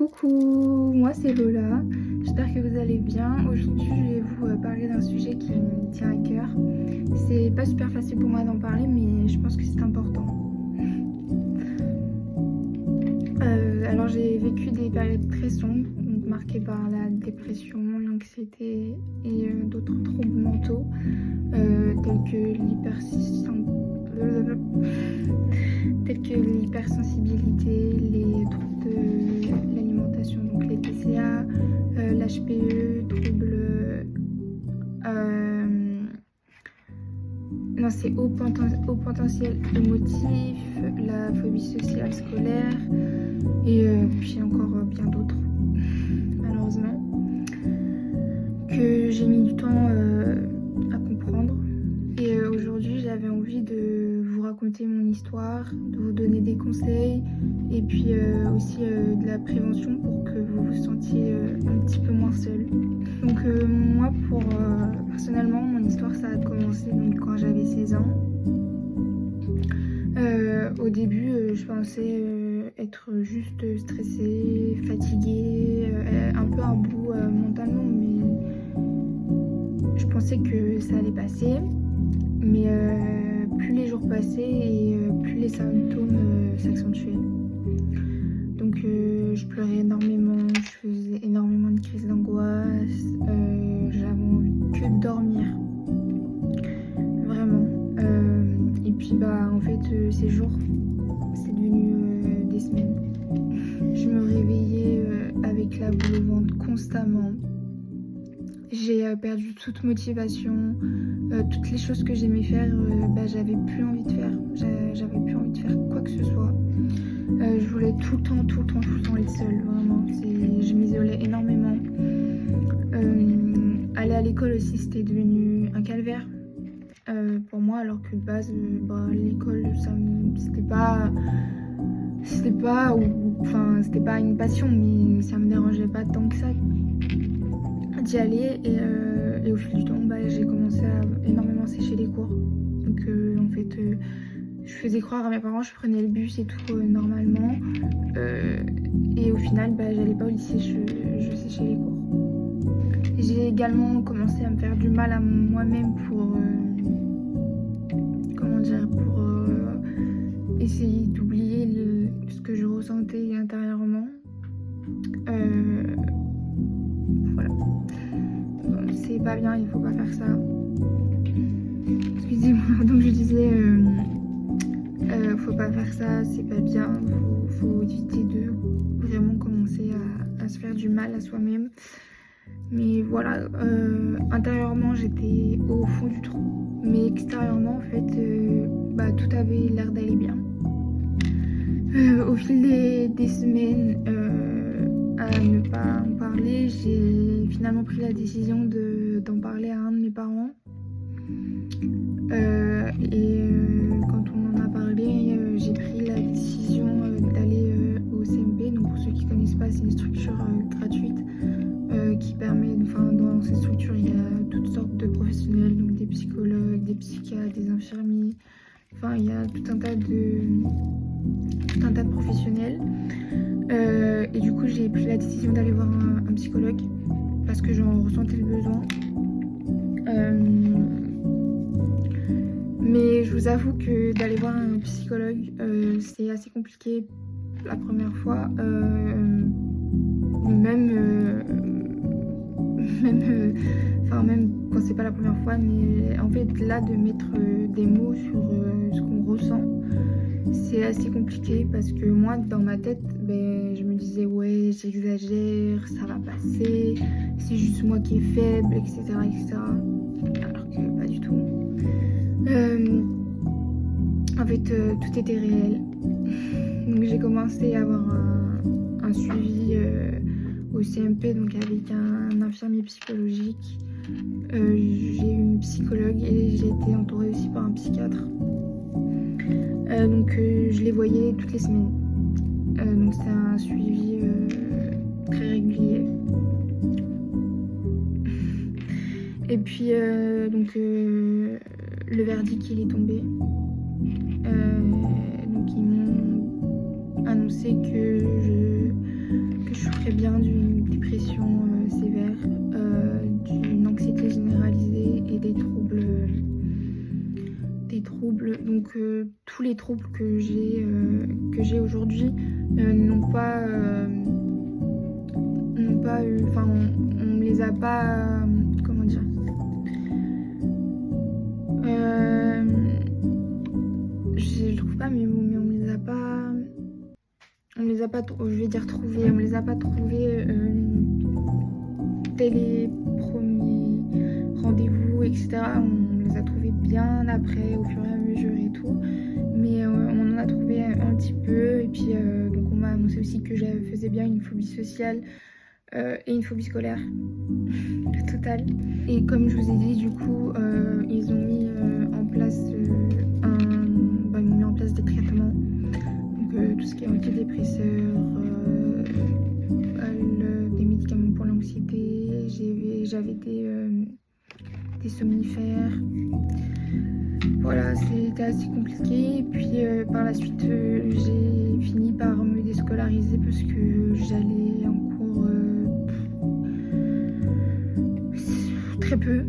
Coucou, moi c'est Lola, j'espère que vous allez bien. Aujourd'hui je vais vous parler d'un sujet qui me tient à cœur. C'est pas super facile pour moi d'en parler mais je pense que c'est important. Alors j'ai vécu des périodes très sombres, donc marquées par la dépression, l'anxiété et d'autres troubles mentaux tels que l'hypersensibilité, les troubles de l'alimentation, donc les TCA, l'HPE, c'est haut potentiel émotif, la phobie sociale scolaire et puis encore bien d'autres, malheureusement, que j'ai mis du temps à comprendre. Et aujourd'hui, j'avais envie de vous raconter mon histoire, de vous donner des conseils et puis aussi de la prévention pour que vous vous sentiez un petit peu moins seul. Donc moi, personnellement, mon histoire, ça a commencé donc, quand j'avais 16 ans. Au début, je pensais être juste stressée, fatiguée, un peu à bout mentalement, mais je pensais que ça allait passer. Mais plus les jours passaient et plus les symptômes s'accentuaient. Donc je pleurais énormément, je faisais énormément de crises d'angoisse, j'avais envie que de dormir, vraiment. Et puis en fait ces jours, c'est devenu des semaines. Je me réveillais avec la boule au ventre constamment. J'ai perdu toute motivation, toutes les choses que j'aimais faire, j'avais plus envie de faire. J'avais plus envie de faire quoi que ce soit. Je voulais tout le temps être seule, vraiment. Je m'isolais énormément. Aller à l'école aussi, c'était devenu un calvaire pour moi, alors que de base, l'école, c'était pas une passion, mais ça me dérangeait pas tant que ça d'y aller. Et au fil du temps, j'ai commencé à énormément sécher les cours. Donc en fait, je faisais croire à mes parents, je prenais le bus et tout normalement. Et au final, j'allais pas au lycée, je séchais les cours. J'ai également commencé à me faire du mal à moi-même pour essayer d'oublier ce que je ressentais intérieurement. Voilà. C'est pas bien, il faut pas faire ça. Excusez-moi, donc je disais, faut pas faire ça, c'est pas bien, faut éviter de vraiment commencer à se faire du mal à soi-même. Mais voilà, intérieurement j'étais au fond du trou, mais extérieurement en fait, tout avait l'air d'aller bien. Au fil des semaines, à ne pas en parler, j'ai finalement pris la décision d'en parler à un de mes parents. Quand on en a parlé, j'ai pris la décision d'aller au CMP. Donc pour ceux qui ne connaissent pas, c'est une structure gratuite qui permet, dans cette structure, il y a toutes sortes de professionnels, donc des psychologues, des psychiatres, des infirmiers. Il y a tout un tas de professionnels. Et du coup, j'ai pris la décision d'aller voir un psychologue parce que j'en ressentais le besoin. Mais je vous avoue que d'aller voir un psychologue, c'est assez compliqué la première fois. Même quand c'est pas la première fois, mais en fait là de mettre des mots sur ce qu'on ressent, c'est assez compliqué parce que moi dans ma tête, je me disais ouais j'exagère, ça va passer, c'est juste moi qui est faible, etc. Alors que pas du tout. En fait tout était réel. Donc j'ai commencé à avoir un suivi au CMP, donc avec un infirmier psychologique. J'ai eu une psychologue et j'ai été entourée aussi par un psychiatre. Donc je les voyais toutes les semaines. Donc c'est un suivi très régulier. Et puis le verdict il est tombé. Donc ils m'ont annoncé que je Donc tous les troubles que j'ai aujourd'hui n'ont pas eu, enfin on me les a pas, comment dire, je trouve pas mes mots, mais on me les a pas, je vais dire trouvés, on me les a pas trouvés dès les premiers rendez-vous, etc. On les a trouvés bien après, au fur et à mesure et tout, mais on en a trouvé un petit peu, et puis donc on m'a annoncé aussi que je faisais bien une phobie sociale et une phobie scolaire totale. Et comme je vous ai dit, du coup ils ont mis en place ils m'ont mis en place des traitements, donc tout ce qui est antidépresseurs, des médicaments pour l'anxiété, j'avais des somnifères. Voilà, c'était assez compliqué. Et puis par la suite, j'ai fini par me déscolariser parce que j'allais en cours très peu.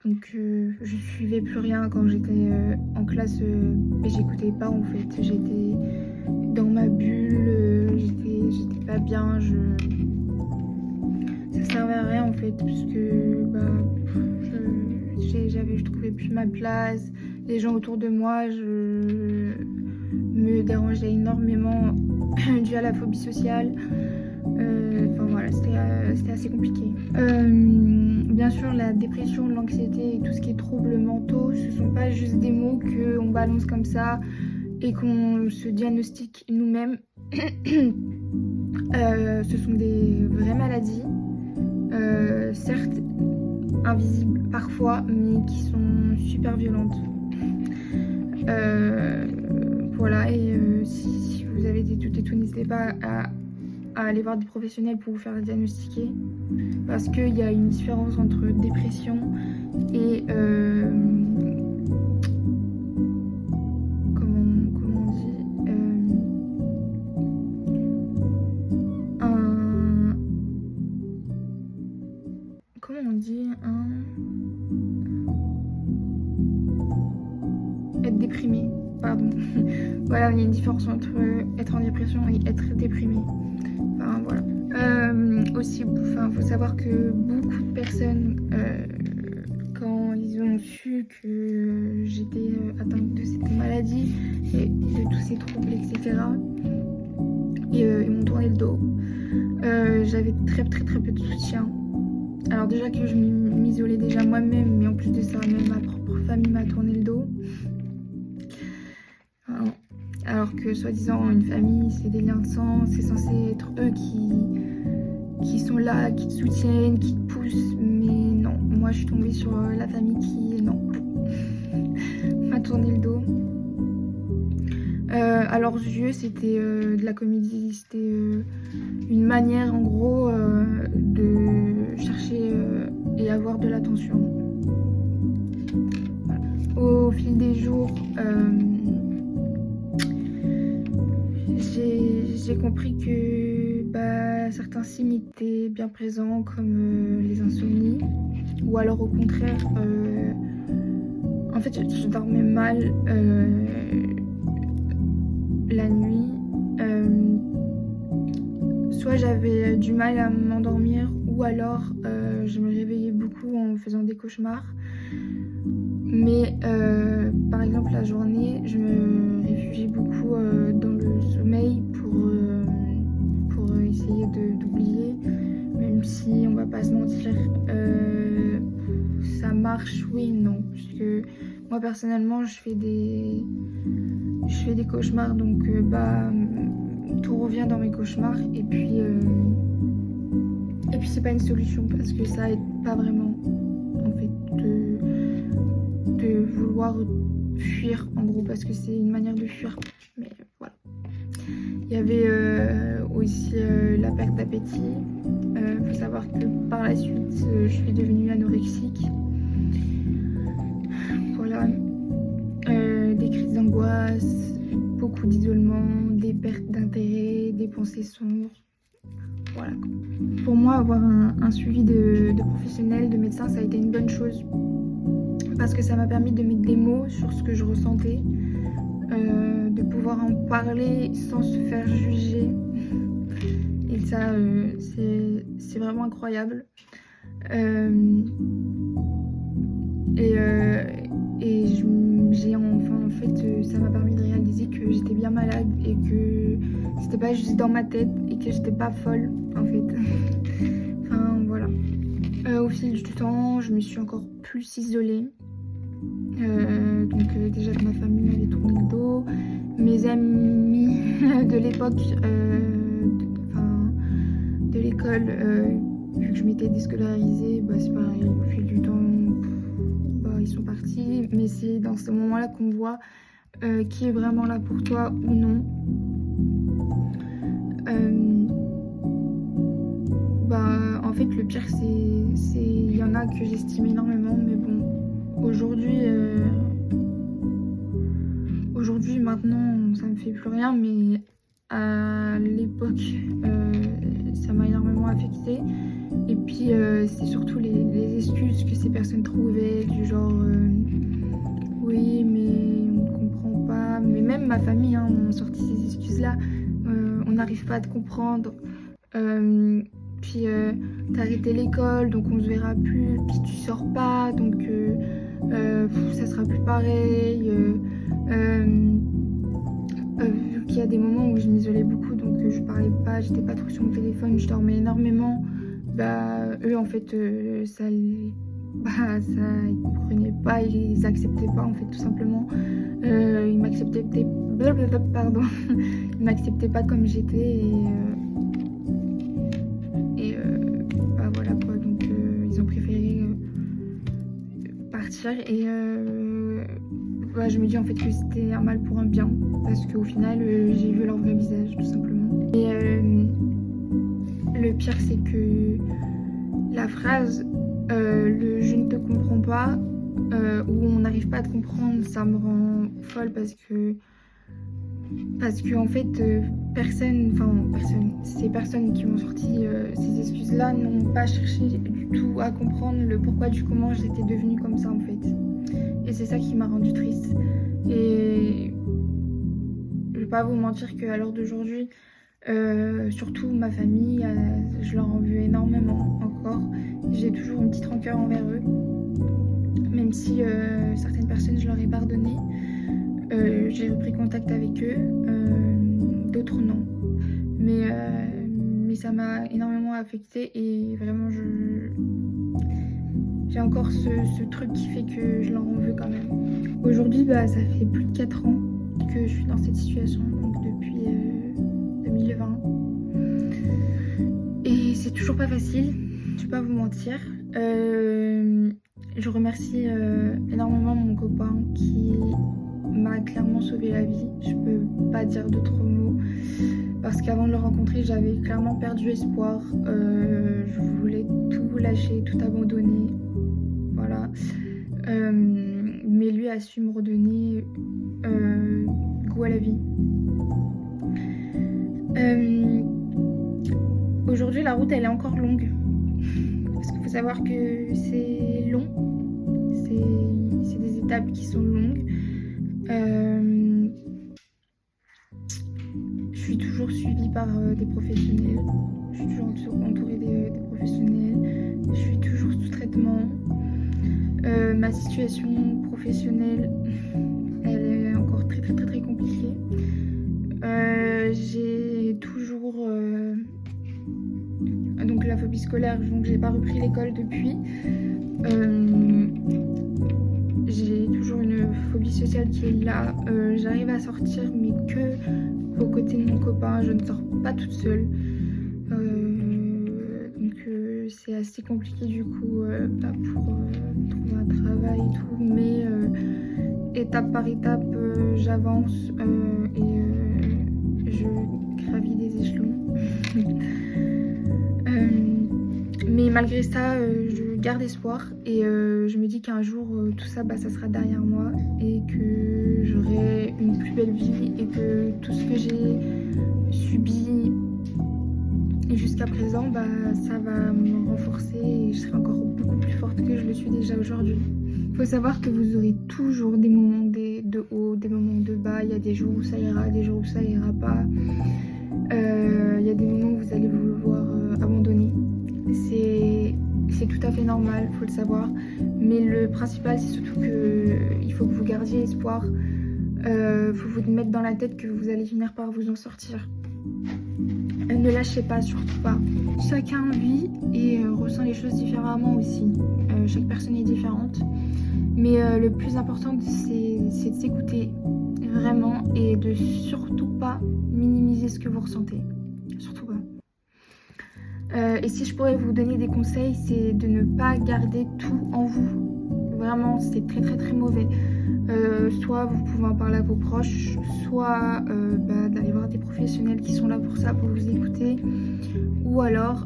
Donc je suivais plus rien quand j'étais en classe, et j'écoutais pas en fait. J'étais dans ma bulle, j'étais pas bien, ça servait à rien en fait, parce que je trouvais plus ma place. Les gens autour de moi me dérangeaient énormément dû à la phobie sociale. Enfin voilà, c'était assez compliqué. Bien sûr, la dépression, l'anxiété et tout ce qui est troubles mentaux, ce sont pas juste des mots qu'on balance comme ça et qu'on se diagnostique nous-mêmes. Ce sont des vraies maladies, certes invisibles parfois, mais qui sont super violentes. Voilà, et si vous avez des doutes et tout, n'hésitez pas à aller voir des professionnels pour vous faire diagnostiquer, parce qu'il y a une différence entre dépression et comment on dit, comment on dit, être déprimé, pardon. Voilà, il y a une différence entre être en dépression et être déprimé. Enfin voilà. Aussi, faut savoir que beaucoup de personnes, quand ils ont su que j'étais atteinte de cette maladie et de tous ces troubles, etc., ils m'ont tourné le dos. J'avais très peu de soutien. Alors déjà que je m'isolais déjà moi-même, mais en plus de ça, même ma propre famille m'a tourné le dos. Alors que soi-disant une famille, c'est des liens de sang, c'est censé être eux qui sont là, qui te soutiennent, qui te poussent, mais non, moi je suis tombée sur la famille qui, non, m'a tourné le dos. À leurs yeux, c'était de la comédie, c'était une manière en gros de chercher et avoir de l'attention. Voilà. Au fil des jours, j'ai compris que certains signes étaient bien présents, comme les insomnies, ou alors au contraire, en fait je dormais mal la nuit, soit j'avais du mal à m'endormir, ou alors je me réveillais beaucoup en faisant des cauchemars. Mais par exemple la journée, je me réfugiais beaucoup dans le sommeil pour essayer d'oublier, même si on va pas se mentir, ça marche oui et non, puisque moi personnellement je fais des cauchemars, donc tout revient dans mes cauchemars, et puis c'est pas une solution, parce que ça aide pas vraiment en fait de vouloir fuir en gros, parce que c'est une manière de fuir, mais voilà. Il y avait aussi la perte d'appétit. Faut savoir que par la suite je suis devenue anorexique. Voilà. Des crises d'angoisse, beaucoup d'isolement, des pertes d'intérêt, des pensées sombres. Voilà. Pour moi, avoir un suivi de professionnel, de médecin, ça a été une bonne chose. parce que ça m'a permis de mettre des mots sur ce que je ressentais, de pouvoir en parler sans se faire juger. Et ça, c'est vraiment incroyable. En fait, ça m'a permis de réaliser que j'étais bien malade et que c'était pas juste dans ma tête et que j'étais pas folle en fait. Enfin voilà. Au fil du temps, je me suis encore plus isolée. Déjà que ma famille m'avait tourné le dos, mes amis de l'époque, de l'école, vu que je m'étais déscolarisée, c'est pareil, au fil du temps, ils sont partis. Mais c'est dans ce moment-là qu'on voit qui est vraiment là pour toi ou non. En fait, le pire, c'est il y en a que j'estime énormément, mais bon, aujourd'hui, maintenant, ça me fait plus rien, mais à l'époque, ça m'a énormément affectée. Et puis, c'est surtout les excuses que ces personnes trouvaient, du genre oui, mais on ne comprend pas. Mais même ma famille m'ont sorti ces excuses-là. On n'arrive pas à te comprendre. Puis t'as arrêté l'école, donc on se verra plus. Puis tu sors pas, donc ça sera plus pareil. Vu qu'il y a des moments où je m'isolais beaucoup, donc je parlais pas, j'étais pas trop sur mon téléphone, je dormais énormément. Eux en fait ça ils comprenaient pas, ils acceptaient pas en fait tout simplement. Ils m'acceptaient ils m'acceptaient pas comme j'étais voilà quoi, donc ils ont préféré partir et je me dis en fait que c'était un mal pour un bien parce qu'au final j'ai vu leur vrai visage tout simplement. Et le pire c'est que la phrase je ne te comprends pas ou on n'arrive pas à te comprendre, ça me rend folle parce que en fait ces personnes qui m'ont sorti ces excuses là n'ont pas cherché du tout à comprendre le pourquoi du comment j'étais devenue comme ça en fait. Et c'est ça qui m'a rendue triste. Et je vais pas vous mentir qu'à l'heure d'aujourd'hui, surtout ma famille, je leur en veux énormément encore. J'ai toujours une petite rancœur envers eux, même si certaines personnes je leur ai pardonné. J'ai repris contact avec eux, d'autres non. Mais ça m'a énormément affectée et vraiment j'ai encore ce truc qui fait que je leur en veux quand même. Aujourd'hui, ça fait plus de 4 ans que je suis dans cette situation, donc depuis 2020. Et c'est toujours pas facile, je vais pas vous mentir. Je remercie énormément mon copain qui m'a clairement sauvé la vie. Je peux pas dire d'autres mots parce qu'avant de le rencontrer, j'avais clairement perdu espoir. Je voulais tout lâcher, tout abandonner. Voilà. Mais lui a su me redonner goût à la vie. Aujourd'hui, la route, elle est encore longue. Parce qu'il faut savoir que c'est long. C'est des étapes qui sont longues. Je suis toujours suivie par des professionnels. Je suis toujours entourée des professionnels. Je suis toujours sous traitement. Ma situation professionnelle, elle est encore très très très très compliquée. J'ai toujours donc la phobie scolaire, donc j'ai pas repris l'école depuis. J'ai toujours une phobie sociale qui est là. J'arrive à sortir, mais que aux côtés de mon copain. Je ne sors pas toute seule. C'est assez compliqué du coup pour trouver un travail et tout. Mais étape par étape, j'avance et je gravis des échelons. Mais malgré ça, je garde espoir et je me dis qu'un jour, tout ça, ça sera derrière moi et que j'aurai une plus belle vie et que tout ce que j'ai subi jusqu'à présent, ça va me renforcer et je serai encore beaucoup plus forte que je le suis déjà aujourd'hui. Faut savoir que vous aurez toujours des moments de haut, des moments de bas. Il y a des jours où ça ira, des jours où ça ira pas. Il y a des moments où vous allez vouloir abandonner. C'est tout à fait normal, faut le savoir. Mais le principal, c'est surtout qu'il faut que vous gardiez espoir. Faut vous mettre dans la tête que vous allez finir par vous en sortir. Ne lâchez pas, surtout pas. Chacun vit et ressent les choses différemment aussi. Chaque personne est différente. Mais le plus important, c'est de s'écouter vraiment et de surtout pas minimiser ce que vous ressentez. Surtout pas. Et si je pourrais vous donner des conseils, c'est de ne pas garder tout en vous. Vraiment, c'est très très très mauvais. Soit vous pouvez en parler à vos proches, soit d'aller voir des professionnels qui sont là pour ça, pour vous écouter. Ou alors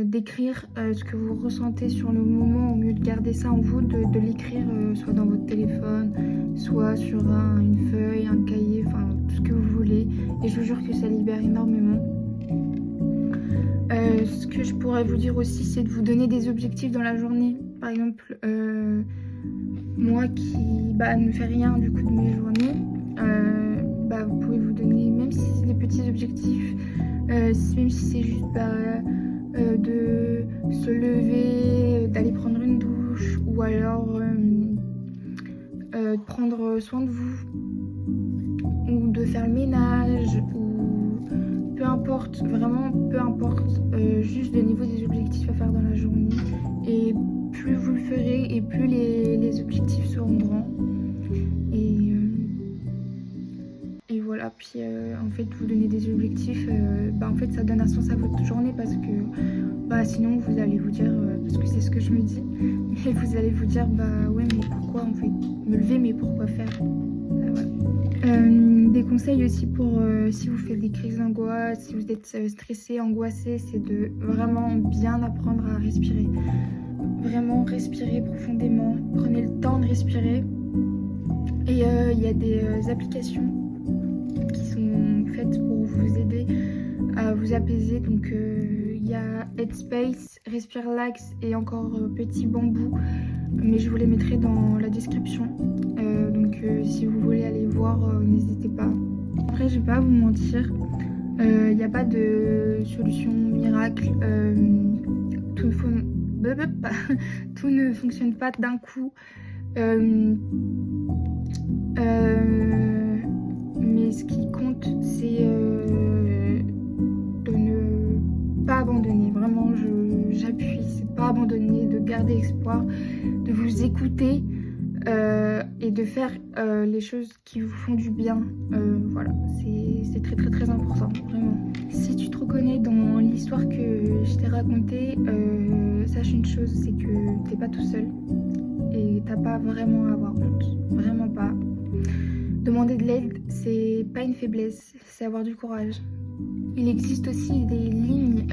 d'écrire ce que vous ressentez sur le moment, au mieux de garder ça en vous, de l'écrire soit dans votre téléphone, soit sur une feuille, un cahier, enfin tout ce que vous voulez. Et je vous jure que ça libère énormément. Ce que je pourrais vous dire aussi, c'est de vous donner des objectifs dans la journée. Par exemple, moi qui ne fais rien du coup de mes journées, vous pouvez vous donner, même si c'est des petits objectifs, même si c'est juste de se lever, d'aller prendre une douche, ou alors de prendre soin de vous, ou de faire le ménage, ou peu importe, vraiment peu importe, juste le niveau des objectifs à faire dans la journée. Et plus vous le ferez et plus les objectifs seront grands. Et voilà, puis en fait vous donner des objectifs, en fait ça donne un sens à votre journée, parce que sinon vous allez vous dire, parce que c'est ce que je me dis, et vous allez vous dire ouais mais pourquoi en fait me lever, mais pourquoi faire. Voilà. Des conseils aussi pour si vous faites des crises d'angoisse, si vous êtes stressé, angoissé, c'est de vraiment bien apprendre à respirer. Vraiment respirer profondément, prenez le temps de respirer. Et il y a des applications qui sont faites pour vous aider à vous apaiser. Donc il y a Headspace, Respirelax et encore Petit Bambou, mais je vous les mettrai dans la description. Donc si vous voulez aller voir, n'hésitez pas. Après, je vais pas vous mentir, il n'y a pas de solution miracle. Tout ne fonctionne pas d'un coup. Mais ce qui compte, c'est de ne pas abandonner. Vraiment, j'appuie, c'est pas abandonner, de garder espoir, de vous écouter et de faire les choses qui vous font du bien. Voilà, c'est très très très important, vraiment. Si tu te reconnais dans l'histoire que je t'ai racontée, sache une chose, c'est que t'es pas tout seul et t'as pas vraiment à avoir honte, vraiment pas. Demander de l'aide, c'est pas une faiblesse, c'est avoir du courage. Il existe aussi des lignes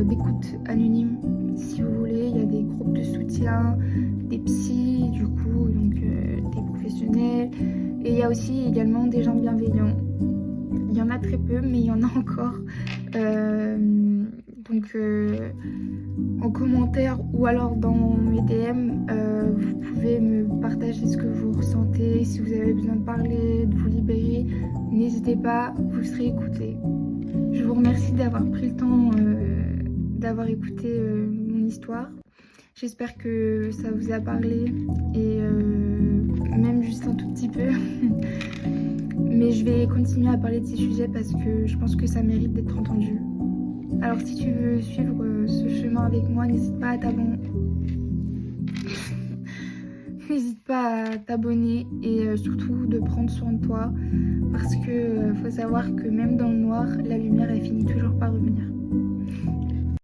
d'écoute anonymes, si vous voulez. Il y a des groupes de soutien, des psys, du coup, donc des professionnels. Et il y a aussi également des gens bienveillants. Il y en a très peu, mais il y en a encore. Donc en commentaire ou alors dans mes DM, vous pouvez me partager ce que vous ressentez. Si vous avez besoin de parler, de vous libérer, n'hésitez pas, vous serez écouté. Je vous remercie d'avoir pris le temps d'avoir écouté mon histoire. J'espère que ça vous a parlé, et même juste un tout petit peu. Mais je vais continuer à parler de ces sujets parce que je pense que ça mérite d'être entendu. Alors si tu veux suivre ce chemin avec moi, n'hésite pas à t'abonner. N'hésite pas à t'abonner et surtout de prendre soin de toi, parce que faut savoir que même dans le noir, la lumière elle finit toujours par revenir.